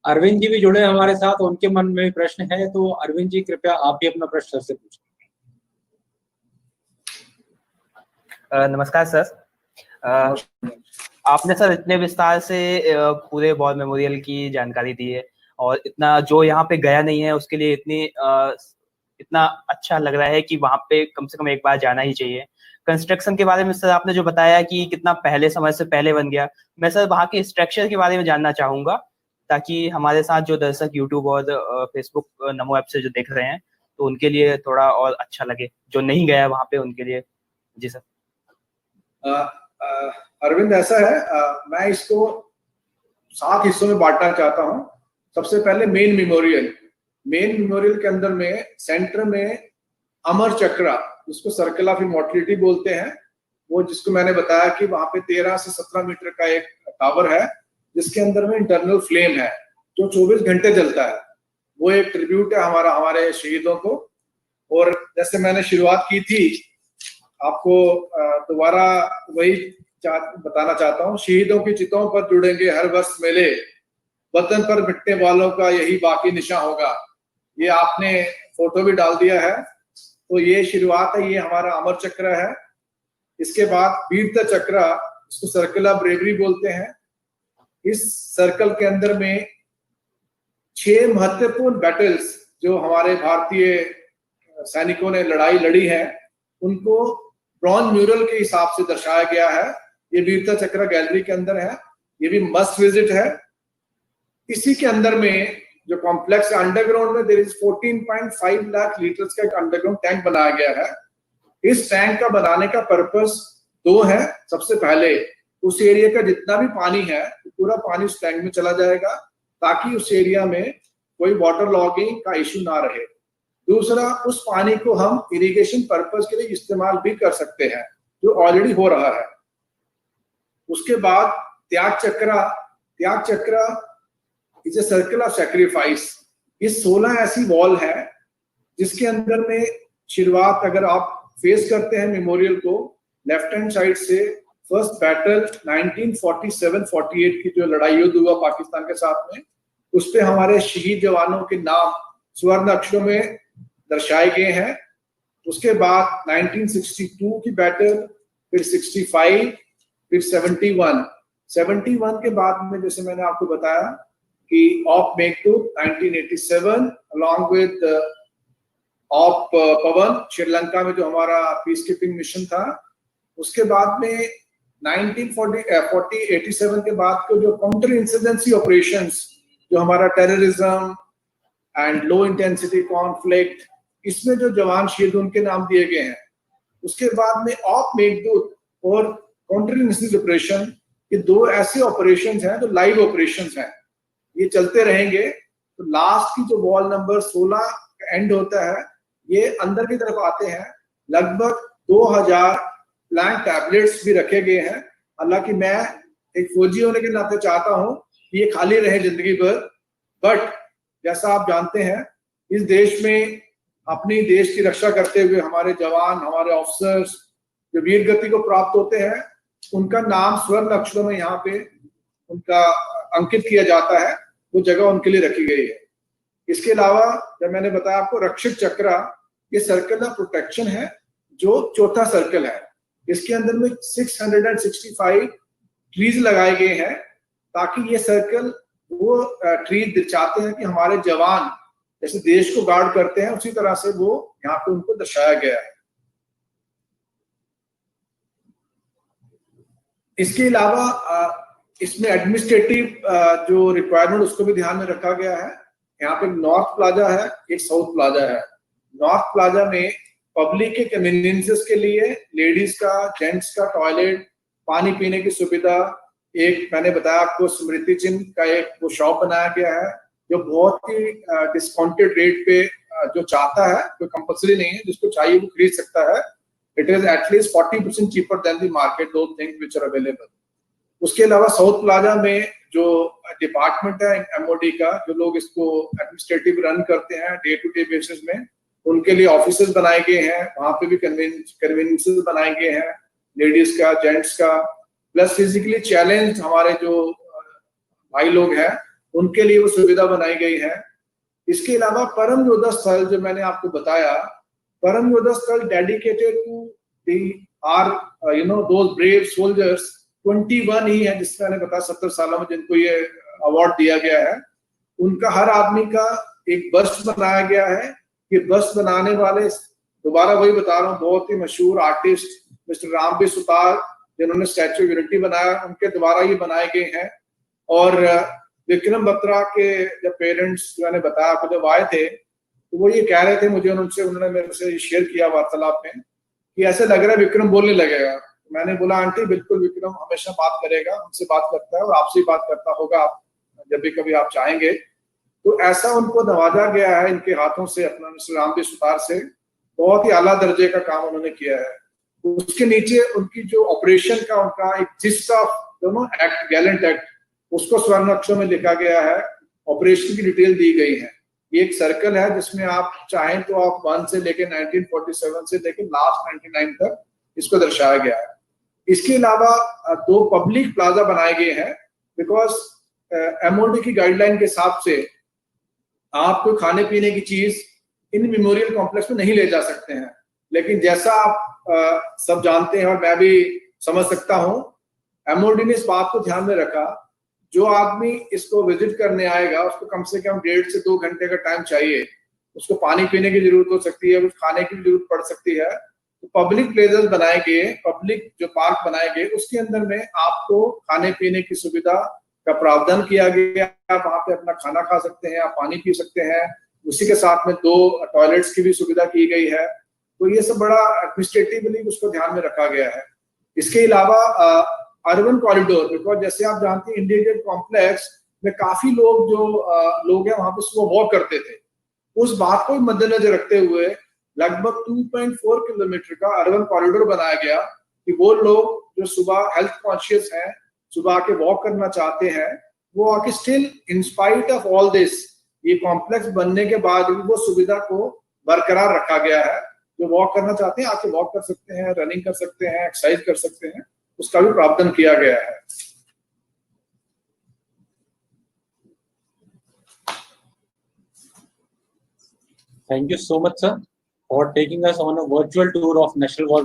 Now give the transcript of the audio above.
अरविंद जी भी जुड़े हैं हमारे साथ, उनके मन में भी प्रश्न है, तो अरविंद जी कृपया आप भी अपना प्रश्न सर से पूछें। नमस्कार सर। आपने सर इतने विस्तार से पूरे वॉर मेमोरियल की जानकारी दी है, और इतना जो यहाँ पे गया नहीं है उसके लिए इतना अच्छा लग रहा है कि वहाँ पे कम से कम एक बार जाना ही चाहिए। कंस्ट्रक्शन के बारे में सर आपने जो बताया कि कितना पहले समय से पहले बन गया, मैं सर वहाँ के स्ट्रक्चर के बारे में जानना चाहूंगा, ताकि हमारे साथ जो दर्शक यूट्यूब और फेसबुक नमो ऐप से जो देख रहे हैं तो उनके लिए थोड़ा और अच्छा लगे, जो नहीं गया वहाँ पे उनके लिए। जी सर। अरविंद, ऐसा है, मैं इसको 7 हिस्सों में बांटना चाहता हूँ। सबसे पहले मेन मेमोरियल के अंदर में सेंटर में अमर चक्रा, जिसको सर्कल ऑफ इमॉर्टलिटी बोलते हैं, वो जिसको मैंने बताया कि वहां पे 13 से 17 मीटर का एक टावर है, जिसके अंदर में इंटरनल फ्लेम है जो 24 घंटे जलता है। वो एक ट्रिब्यूट है हमारे शहीदों को। और जैसे मैंने शुरुआत की थी, आपको दोबारा वही बताना चाहता हूँ, शहीदों की चितों पर जुड़ेंगे हर वर्ष मेले, वतन पर मिटने वालों का यही बाकी निशान होगा। ये आपने फोटो भी डाल दिया है, तो ये शुरुआत है, ये हमारा अमर चक्र है। इसके बाद वीरता चक्र, इसको सर्कल ऑफ ब्रेवरी बोलते हैं। इस सर्कल के अंदर में 6 महत्वपूर्ण बैटल्स जो हमारे भारतीय सैनिकों ने लड़ाई लड़ी है, उनको ब्रॉन्ज म्यूरल के हिसाब से दर्शाया गया है। ये वीरता चक्र गैलरी के अंदर है, ये भी मस्ट विजिट है। इसी के अंदर में जो कॉम्प्लेक्स अंडरग्राउंड में देयर इज 14.5 लाख लीटर्स का एक अंडरग्राउंड टैंक बनाया गया है। इस टैंक का बनाने का पर्पस 2 है। सबसे पहले, उस एरिया का जितना भी पानी है पूरा पानी उस टैंक में चला जाएगा, ताकि उस एरिया में कोई वाटर लॉगिंग का इश्यू ना रहे। दूसरा, उस पानी को हम इरिगेशन पर्पस के लिए इस्तेमाल भी कर सकते हैं, जो ऑलरेडी हो रहा है। उसके बाद त्याग चक्र is a circle of sacrifice. ये 16 ऐसी वॉल है जिसके अंदर में शुरुआत, अगर आप फेस करते हैं मेमोरियल को लेफ्ट हैंड साइड से, फर्स्ट बैटल 1947-48 की जो लड़ाई युद्ध हुआ पाकिस्तान के साथ में, उस पे हमारे शहीद जवानों के नाम स्वर्ण अक्षरों में दर्शाए गए हैं। उसके बाद 1962 की बैटल, फिर 65, फिर 71 के बाद में, जैसे मैंने आपको बताया कि of Meghdoot 1987 along with of Pawan, Sri Lanka में जो हमारा पीस कीपिंग मिशन था। उसके बाद में 1987 के बाद को जो काउंटर इंसर्जेंसी ऑपरेशंस, जो हमारा terrorism and low intensity conflict, इसमें जो जवान शहीद उनके नाम दिए गए हैं। उसके बाद में ऑफ मेघदूत और काउंटर इंसर्जेंसी ऑपरेशन, ये 2 ऐसे ऑपरेशंस हैं जो लाइव ऑपरेशंस हैं, ये चलते रहेंगे। तो लास्ट की जो वॉल नंबर 16 एंड होता है, ये अंदर की तरफ आते हैं। लगभग 2000 प्लांट टैबलेट्स भी रखे गए हैं। हालांकि मैं एक फौजी होने के नाते चाहता हूं कि ये खाली रहे जिंदगी भर, बट जैसा आप जानते हैं, इस देश में अपनी देश की रक्षा करते हुए हमारे जवान, हमारे ऑफिसर्स जो वीर गति को प्राप्त होते हैं, उनका नाम स्वर्ण अक्षरों में यहाँ पे उनका अंकित किया जाता है। वो जगह उनके लिए रखी गई है। इसके अलावा जब मैंने बताया आपको रक्षक चक्र, ये सर्कल ऑफ प्रोटेक्शन है, जो चौथा सर्कल है। इसके अंदर में 665 ट्रीज लगाए गए हैं, ताकि ये सर्कल वो ट्रीज दर्शाते हैं कि हमारे जवान जैसे देश को गार्ड करते हैं, उसी तरह से वो यहाँ पे उनको दर्शाया गया है। इसके अलावा इसमें एडमिनिस्ट्रेटिव जो रिक्वायरमेंट, उसको भी ध्यान में रखा गया है। यहाँ पे नॉर्थ प्लाजा है, एक साउथ प्लाजा है। नॉर्थ प्लाजा में पब्लिक के कन्वीनियंसेस के लिए लेडीज का, जेंट्स का टॉयलेट, पानी पीने की सुविधा, एक मैंने बताया आपको स्मृति चिन्ह का एक वो शॉप बनाया गया है, जो बहुत ही डिस्काउंटेड रेट पे जो चाहता है, कोई कंपल्सरी नहीं है, जिसको चाहिए वो खरीद सकता है। It is at least 40% cheaper than the market, दो थिंग्स व्हिच आर अवेलेबल। उसके अलावा साउथ प्लाजा में जो डिपार्टमेंट है एमओडी का, जो लोग इसको एडमिनिस्ट्रेटिव रन करते हैं डे टू डे बेसिस में, उनके लिए ऑफिसेज बनाए गए हैं। वहां पे भी कन्वीनियंसेस बनाए गए हैं, लेडीज का, जेंट्स का। प्लस फिजिकली चैलेंज हमारे जो भाई लोग हैं, उनके लिए वो सुविधा बनाई गई है। इसके अलावा परम योद्धा स्थल जो मैंने आपको बताया, Param Yoddha Sthal dedicated to those brave soldiers 21 ही है जिसमें मैंने बताया 70 सालों में जिनको ये अवार्ड दिया गया है। उनका हर आदमी का एक बस्ट बनाया गया है। ये बस्ट बनाने वाले, दोबारा वही बता रहा हूँ, बहुत ही मशहूर आर्टिस्ट मिस्टर रामबीर सुतार जिन्होंने स्टैच्यू ऑफ यूनिटी बनाया, उनके द्वारा ये बनाए गए हैं। और विक्रम बत्रा के जब पेरेंट्स मैंने बताया आपको जब आए थे तो वो ये कह रहे थे मुझे, उन्होंने मेरे से शेयर किया वार्तालाप में कि ऐसे लग रहा है विक्रम बोलने लगेगा। मैंने बोला आंटी बिल्कुल, विक्रम हमेशा बात करेगा, हमसे बात करता है और आपसे ही बात करता होगा, आप जब भी कभी आप चाहेंगे। तो ऐसा उनको नवाजा गया है इनके हाथों से, अपना मिस्टर रामबीर सुतार से। बहुत ही आला दर्जे का काम उन्होंने किया है। उसके नीचे उनकी जो ऑपरेशन का उनका एक gist of act, Gallant act, उसको स्वर्ण अक्षरों में लिखा गया है। ऑपरेशन की डिटेल दी गई है। ये एक सर्कल है जिसमें आप चाहें तो आप 1 से लेकर 1947 से लेकर लास्ट 99 तक इसको दर्शाया गया है। इसके अलावा 2 पब्लिक प्लाजा बनाए गए हैं, बिकॉज MOD की गाइडलाइन के हिसाब से आप कोई खाने पीने की चीज इन मेमोरियल कॉम्प्लेक्स में नहीं ले जा सकते हैं। लेकिन जैसा आप सब जानते हैं और मैं भी समझ सकता हूं, MOD ने इस बात को ध्यान में रखा, जो आदमी इसको विजिट करने आएगा उसको कम से कम 1.5 से 2 घंटे का टाइम चाहिए। उसको पानी पीने की जरूरत हो सकती है, कुछ खाने की भी जरूरत पड़ सकती है। तो पब्लिक प्लेसेस बनाए गए, पब्लिक जो पार्क बनाए गए, उसके अंदर में आपको खाने पीने की सुविधा का प्रावधान किया गया। आप वहां पे अपना खाना खा सकते हैं, आप पानी पी सकते हैं। उसी के साथ में 2 टॉयलेट्स की भी सुविधा की गई है। तो ये सब बड़ा एडमिनिस्ट्रेटिवली उसको ध्यान में रखा गया है। इसके अलावा अर्बन कॉरिडोर, बिकॉज जैसे आप जानते हैं इंडिया गेट कॉम्प्लेक्स में काफी लोग जो लोग हैं वहां पे सुबह वॉक करते थे। उस बात को मद्देनजर रखते हुए लगभग 2.4 किलोमीटर का अर्बन कॉरिडोर बनाया गया कि वो लोग जो सुबह हेल्थ कॉन्शियस हैं, सुबह आके वॉक करना चाहते हैं, वो आके still in spite of all this, ये कॉम्प्लेक्स बनने के बाद भी वो सुविधा को बरकरार रखा गया है। जो वॉक करना चाहते हैं आके वॉक कर सकते हैं, रनिंग कर सकते हैं, एक्सरसाइज कर सकते हैं, उसका भी प्रावधान किया गया है। Thank you so much, sir, for taking us on a virtual tour of National War